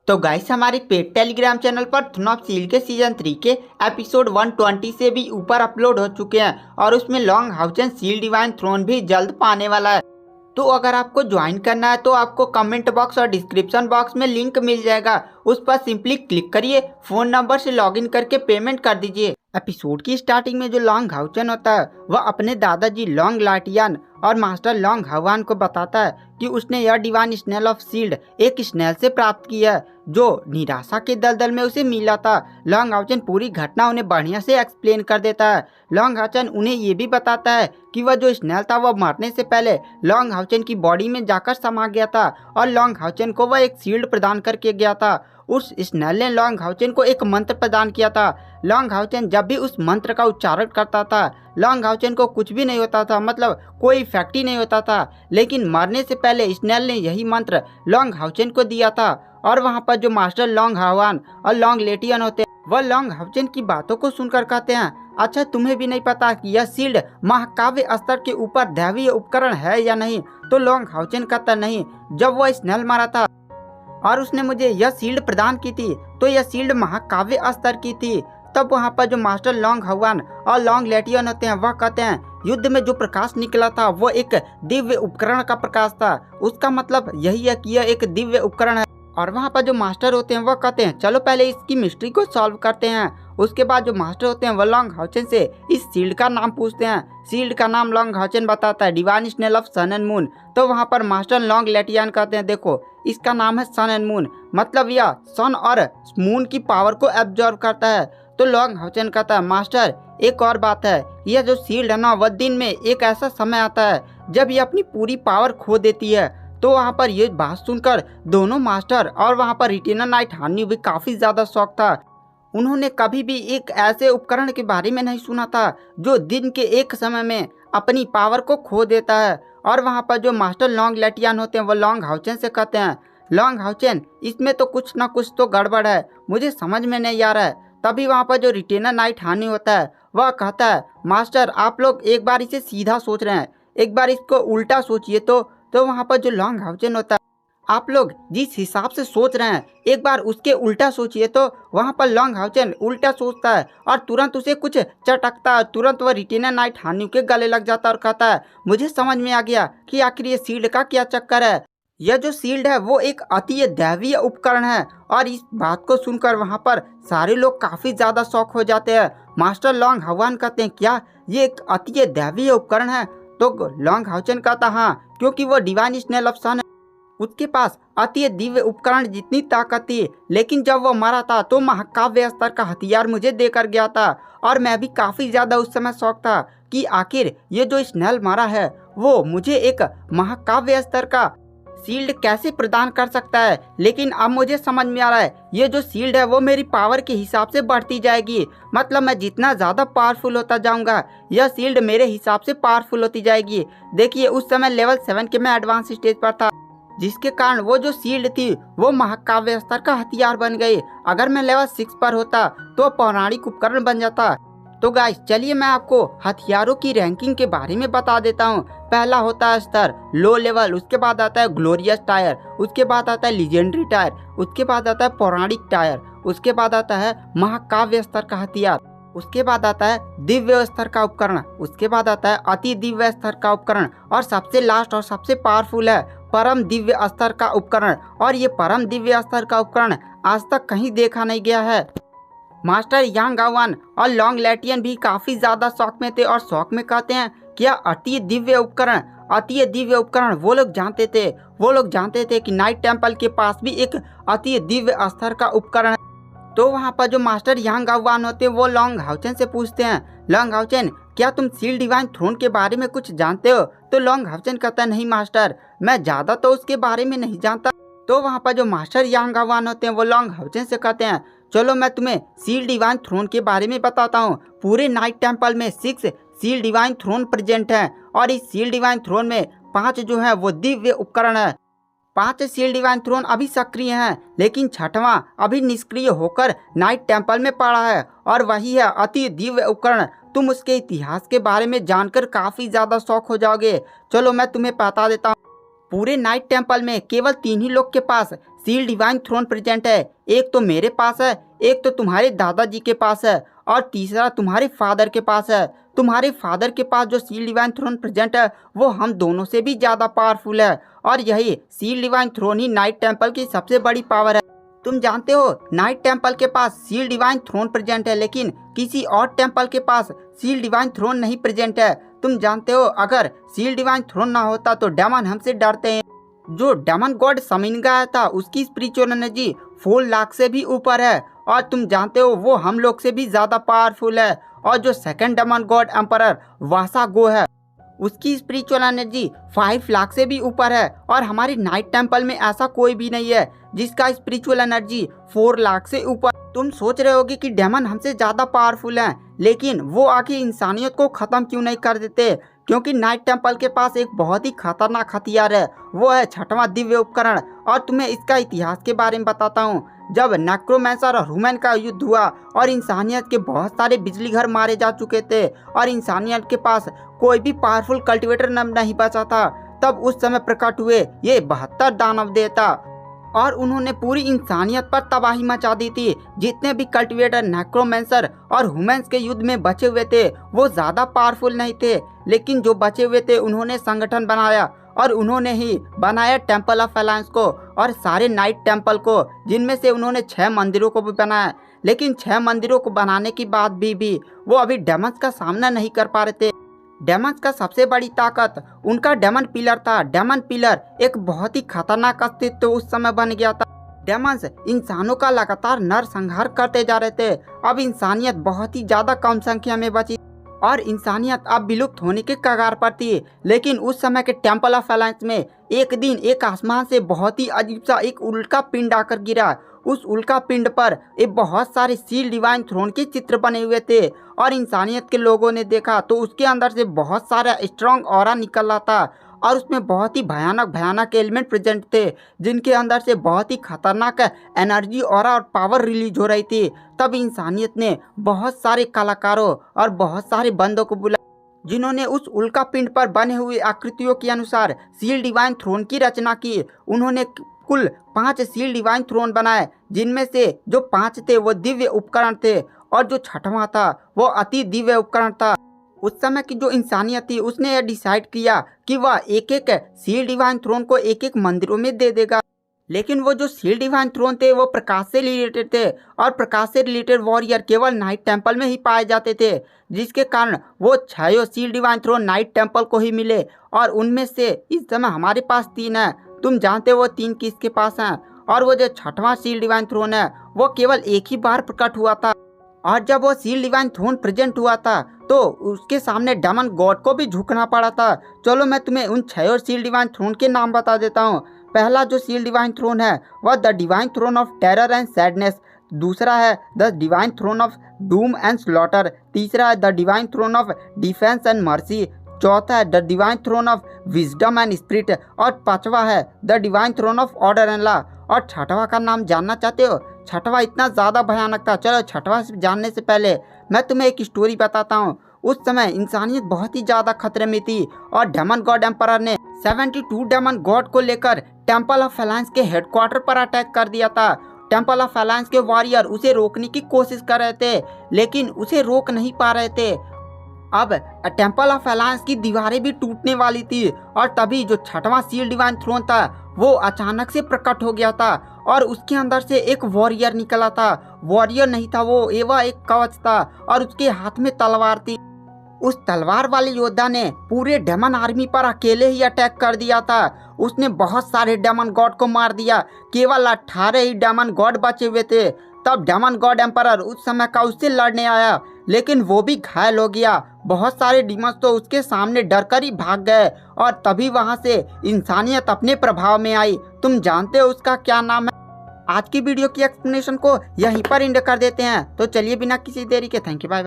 तो गाइस हमारे paid Telegram channel पर थ्रोन ऑफ स्टील के सीजन 3 के एपिसोड 120 से भी ऊपर अपलोड हो चुके हैं और उसमें लॉन्ग हाउचन सील डिवाइन थ्रोन भी जल्द पाने वाला है। तो अगर आपको ज्वाइन करना है तो आपको कमेंट बॉक्स और डिस्क्रिप्शन बॉक्स में लिंक मिल जाएगा, उस पर सिंपली क्लिक करिए, फोन नंबर से लॉगिन करके पेमेंट कर दीजिए। एपिसोड की स्टार्टिंग में जो लॉन्ग हाउचन होता है वह अपने दादाजी लॉन्ग लाटियान और मास्टर लॉन्ग हवान को बताता है कि उसने यह डिवाइन स्नेल ऑफ सील्ड एक स्नेल से प्राप्त की है जो निराशा के दलदल में उसे मिला था। लॉन्ग हाउचन पूरी घटना उन्हें बढ़िया से एक्सप्लेन कर देता है। लॉन्ग हाउचन उन्हें ये भी बताता है कि वह जो स्नेल था वह मरने से पहले लॉन्ग हाउचन की बॉडी में जाकर समा गया था और लॉन्ग हाउचन को वह एक शील्ड प्रदान करके गया था। उस स्नेल ने लॉन्ग हाउचन को एक मंत्र प्रदान किया था। लॉन्ग हाउचन जब भी उस मंत्र का उच्चारण करता था लॉन्ग हाउचन को कुछ भी नहीं होता था, मतलब कोई इफेक्ट ही नहीं होता था। लेकिन मरने से पहले स्नेल ने यही मंत्र लॉन्ग हाउचन को दिया था और वहाँ पर जो मास्टर लॉन्ग हवान और लॉन्ग लेटियन होते हैं वह लॉन्ग हाउचन की बातों को सुनकर कहते हैं, अच्छा तुम्हें भी नहीं पता कि यह शील्ड महाकाव्य स्तर के ऊपर दैवीय उपकरण है या नहीं? तो लॉन्ग हाउचन कहता नहीं, जब वह स्नेल मारा था और उसने मुझे यह शील्ड प्रदान की थी तो यह शील्ड महाकाव्य स्तर की थी। तब वहाँ पर जो मास्टर लॉन्ग हवान और लॉन्ग लेटियन होते हैं वह कहते हैं, युद्ध में जो प्रकाश निकला था वो एक दिव्य उपकरण का प्रकाश था, उसका मतलब यही है कि यह एक दिव्य उपकरण है। और वहाँ पर जो मास्टर होते हैं वह कहते हैं, चलो पहले इसकी मिस्ट्री को सॉल्व करते हैं। उसके बाद जो मास्टर होते हैं वह लॉन्ग हाउचन से इस शील्ड का नाम पूछते हैं। शील्ड का नाम लॉन्ग हाउचन बताता है, divine snail of sun and moon. तो वहाँ पर मास्टर लॉन्ग लेटियन कहते हैं, देखो इसका नाम है सन एंड मून, मतलब यह सन और मून की पावर को एब्जॉर्व करता है। तो लॉन्ग हाउचन कहता है, मास्टर एक और बात है, यह जो शील्ड है ना वह दिन में एक ऐसा समय आता है जब यह अपनी पूरी पावर खो देती है। तो वहाँ पर ये बात सुनकर दोनों मास्टर और वहाँ पर रिटेनर नाइट हानी भी काफ़ी ज़्यादा शौक था। उन्होंने कभी भी एक ऐसे उपकरण के बारे में नहीं सुना था जो दिन के एक समय में अपनी पावर को खो देता है। और वहाँ पर जो मास्टर लॉन्ग लेटियन होते हैं वो लॉन्ग हाउचन से कहते हैं, लॉन्ग हाउचन इसमें तो कुछ ना कुछ तो गड़बड़ है, मुझे समझ में नहीं आ रहा है। तभी वहाँ पर जो रिटेनर नाइट हानी होता है वह कहता है, मास्टर आप लोग एक बार इसे सीधा सोच रहे हैं, एक बार इसको उल्टा सोचिए। तो वहाँ पर जो लॉन्ग हाउचन होता है, आप लोग जिस हिसाब से सोच रहे हैं एक बार उसके उल्टा सोचिए। तो वहाँ पर लॉन्ग हाउचन उल्टा सोचता है और तुरंत उसे कुछ चटकता है, तुरंत वह रिटेनर नाइट हानी के गले लग जाता है और कहता है, मुझे समझ में आ गया कि आखिर ये शील्ड का क्या चक्कर है। यह जो शील्ड है वो एक अति दैवीय उपकरण है। और इस बात को सुनकर वहाँ पर सारे लोग काफ़ी ज़्यादा शौक हो जाते हैं। मास्टर लॉन्ग हवान कहते हैं, क्या ये एक अति दैवीय उपकरण है? तो लॉन्ग हाउचन कहता, हाँ, क्योंकि वो डिवाइन स्नेल ऑफ सन है, उसके पास अति दिव्य उपकरण जितनी ताकत थी, लेकिन जब वो मरा था तो महाकाव्य स्तर का हथियार मुझे देकर गया था और मैं भी काफ़ी ज़्यादा उस समय शौक था कि आखिर ये जो स्नेल मारा है वो मुझे एक महाकाव्य स्तर का शील्ड कैसे प्रदान कर सकता है। लेकिन अब मुझे समझ में आ रहा है, ये जो शील्ड है वो मेरी पावर के हिसाब से बढ़ती जाएगी, मतलब मैं जितना ज़्यादा पावरफुल होता जाऊंगा यह शील्ड मेरे हिसाब से पावरफुल होती जाएगी। देखिए उस समय लेवल 7 के मैं एडवांस स्टेज पर था, जिसके कारण वो जो शील्ड थी वो महाकाव्य स्तर का हथियार बन गई। अगर मैं लेवल 6 पर होता तो पौराणिक उपकरण बन जाता। तो गाइस चलिए मैं आपको हथियारों की रैंकिंग के बारे में बता देता हूँ। पहला होता है स्तर लो लेवल, उसके बाद आता है ग्लोरियस टायर, उसके बाद आता है लीजेंडरी टायर, उसके बाद आता है पौराणिक टायर, उसके बाद आता है महाकाव्य स्तर का हथियार, उसके बाद आता है दिव्य स्तर का उपकरण, उसके बाद आता है अति दिव्य स्तर का उपकरण और सबसे लास्ट और सबसे पावरफुल है परम दिव्य स्तर का उपकरण। और ये परम दिव्य स्तर का उपकरण आज तक कहीं देखा नहीं गया है। मास्टर यांग हवान और लॉन्ग लेटियन भी काफ़ी ज़्यादा शौक में थे और शौक में कहते हैं कि अति दिव्य उपकरण वो लोग जानते थे कि नाइट टेम्पल के पास भी एक अति दिव्य स्तर का उपकरण है। तो वहाँ पर जो मास्टर यांग हवान होते हैं वो लॉन्ग हाउचन से पूछते हैं, लॉन्ग हाउचन क्या तुम सील डिवाइन थ्रोन के बारे में कुछ जानते हो? तो लॉन्ग हाउचन कहता है, नहीं मास्टर, मैं ज़्यादा तो उसके बारे में नहीं जानता। तो वहाँ पर जो मास्टर यांग हवान होते हैं वो लॉन्ग हाउचन से कहते हैं, चलो मैं तुम्हें सील डिवाइन थ्रोन के बारे में बताता हूँ। पूरे नाइट टेम्पल में 6 सील डिवाइन थ्रोन प्रेजेंट हैं और इस सील डिवाइन थ्रोन में 5 जो है वो दिव्य उपकरण है। 5 सील डिवाइन थ्रोन अभी सक्रिय हैं, लेकिन 6वां अभी निष्क्रिय होकर नाइट टेम्पल में पड़ा है और वही है अति दिव्य उपकरण। तुम उसके इतिहास के बारे में जानकर काफ़ी ज़्यादा शौक हो जाओगे। चलो मैं तुम्हें बता देता हूँ। पूरे नाइट टेम्पल में केवल 3 ही लोग के पास सील डिवाइन थ्रोन प्रेजेंट है। एक तो मेरे पास है, एक तो तुम्हारे दादाजी के पास है और तीसरा तुम्हारे फादर के पास है। तुम्हारे फादर के पास जो सील डिवाइन थ्रोन प्रेजेंट है वो हम दोनों से भी ज़्यादा पावरफुल है और यही सील डिवाइन थ्रोन ही नाइट टेम्पल की सबसे बड़ी पावर है। तुम जानते हो नाइट टेम्पल के पास सील डिवाइन थ्रोन प्रेजेंट है, लेकिन किसी और टेम्पल के पास सील डिवाइन थ्रोन नहीं प्रेजेंट है। तुम जानते हो अगर सील डिवाइन थ्रोन ना होता तो डेमन हमसे डरते हैं। जो डेमन गॉड समिंगा आया था उसकी स्पिरिचुअल एनर्जी 4 लाख से भी ऊपर है और तुम जानते हो वो हम लोग से भी ज़्यादा पावरफुल है। और जो सेकंड डेमन गॉड एम्परर वासा गो है उसकी स्पिरिचुअल एनर्जी 5 लाख से भी ऊपर है और हमारी नाइट टेम्पल में ऐसा कोई भी नहीं है जिसका स्पिरिचुअल एनर्जी 4 लाख से ऊपर। तुम सोच रहे होगे कि डेमन हमसे ज़्यादा पावरफुल हैं, लेकिन वो आखिर इंसानियत को ख़त्म क्यों नहीं कर देते? क्योंकि नाइट टेम्पल के पास एक बहुत ही खतरनाक हथियार है, वो है 6वां दिव्य उपकरण। और तुम्हें इसका इतिहास के बारे में बताता हूँ। जब नेक्रोमैंसर और ह्यूमन का युद्ध हुआ और इंसानियत के बहुत सारे बिजली घर मारे जा चुके थे और इंसानियत के पास कोई भी पावरफुल कल्टिवेटर नहीं बचा था, तब उस समय प्रकट हुए ये 72 दानव देवता और उन्होंने पूरी इंसानियत पर तबाही मचा दी थी। जितने भी कल्टिवेटर नेक्रोमैंसर और ह्यूमंस के युद्ध में बचे हुए थे वो ज़्यादा पावरफुल नहीं थे, लेकिन जो बचे हुए थे उन्होंने संगठन बनाया और उन्होंने ही बनाया टेम्पल ऑफ अलायंस को और सारे नाइट टेम्पल को, जिनमें से उन्होंने 6 मंदिरों को भी बनाया। लेकिन 6 मंदिरों को बनाने के बाद भी वो अभी डेमन्स का सामना नहीं कर पा रहे थे। डेमन्स का सबसे बड़ी ताकत उनका डेमन पिलर था। डेमन पिलर एक बहुत ही खतरनाक अस्तित्व उस समय बन गया था। डेमन्स इंसानों का लगातार नरसंहार करते जा रहे थे। अब इंसानियत बहुत ही ज़्यादा कम संख्या में बची और इंसानियत अब विलुप्त होने के कगार पर थी। लेकिन उस समय के टेम्पल ऑफ अलायंस में एक दिन एक आसमान से बहुत ही अजीब सा एक उल्का पिंड आकर गिरा। उस उल्का पिंड पर एक बहुत सारे सील डिवाइन थ्रोन के चित्र बने हुए थे और इंसानियत के लोगों ने देखा तो उसके अंदर से बहुत सारा स्ट्रॉन्ग ऑरा निकल रहा था और उसमें बहुत ही भयानक भयानक एलिमेंट प्रेजेंट थे, जिनके अंदर से बहुत ही खतरनाक एनर्जी ऑरा और पावर रिलीज हो रही थी। तब इंसानियत ने बहुत सारे कलाकारों और बहुत सारे बंदों को बुलाया, जिन्होंने उस उल्का पिंड पर बने हुए आकृतियों के अनुसार सील डिवाइन थ्रोन की रचना की। उन्होंने कुल 5 सील डिवाइन थ्रोन बनाए, जिनमें से जो 5 थे वो दिव्य उपकरण थे और जो 6वां था वो अति दिव्य उपकरण था। उस समय की जो इंसानियत थी उसने यह डिसाइड किया कि वह एक एक सील डिवाइन थ्रोन को एक एक मंदिरों में दे देगा। लेकिन वो जो सील डिवाइन थ्रोन थे वो प्रकाश से रिलेटेड थे और प्रकाश से रिलेटेड वॉरियर केवल नाइट टेम्पल में ही पाए जाते थे, जिसके कारण वो 6 seal divine throne Knight Temple को ही मिले और उनमें से इस समय हमारे पास 3 है। तुम जानते हो वो 3 किसके पास हैं? और वो जो 6वां सील डिवाइन थ्रोन है वो केवल एक ही बार प्रकट हुआ था और जब वो सील डिवाइन थ्रोन प्रेजेंट हुआ था तो उसके सामने डेमन गॉड को भी झुकना पड़ा था। चलो मैं तुम्हें उन 6 सील डिवाइन थ्रोन के नाम बता देता हूँ। पहला जो सील डिवाइन थ्रोन है वह the divine throne of terror and sadness, दूसरा है the divine throne of doom and slaughter, तीसरा है the divine throne of defence and mercy, चौथा है the divine throne of wisdom and spirit और 5वां है the divine throne of order and law. और 6वां का नाम जानना चाहते हो? 6वां इतना ज़्यादा भयानक था। चलो 6वां जानने से पहले मैं तुम्हें एक स्टोरी बताता हूँ। उस समय इंसानियत बहुत ही ज़्यादा खतरे में थी और डेमन गॉड एम्परर ने 72 डेमन गॉड को लेकर टेम्पल ऑफ अलायंस के हेडक्वार्टर पर अटैक कर दिया था। टेम्पल ऑफ अलायंस के वॉरियर उसे रोकने की कोशिश कर रहे थे, लेकिन उसे रोक नहीं पा रहे थे। अब टेम्पल ऑफ अलायंस की दीवारें भी टूटने वाली थी और तभी जो 6वां सील डिवाइन थ्रोन था वो अचानक से प्रकट हो गया था और उसके अंदर से एक वॉरियर निकला था। वॉरियर नहीं था वो एक कवच था और उसके हाथ में तलवार थी। उस तलवार वाले योद्धा ने पूरे डेमन आर्मी पर अकेले ही अटैक कर दिया था। उसने बहुत सारे डेमन गॉड को मार दिया, केवल 18 ही डेमन गॉड बचे हुए थे। तब डेमन गॉड एम्परर उस समय का उससे लड़ने आया, लेकिन वो भी घायल हो गया। बहुत सारे डीमंस तो उसके सामने डरकर ही भाग गए और तभी वहां से इंसानियत अपने प्रभाव में आई। तुम जानते हो उसका क्या नाम है? आज की वीडियो की एक्सप्लेनेशन को यहीं पर एंड कर देते हैं। तो चलिए बिना किसी देरी के थैंक यू, बाय बाय।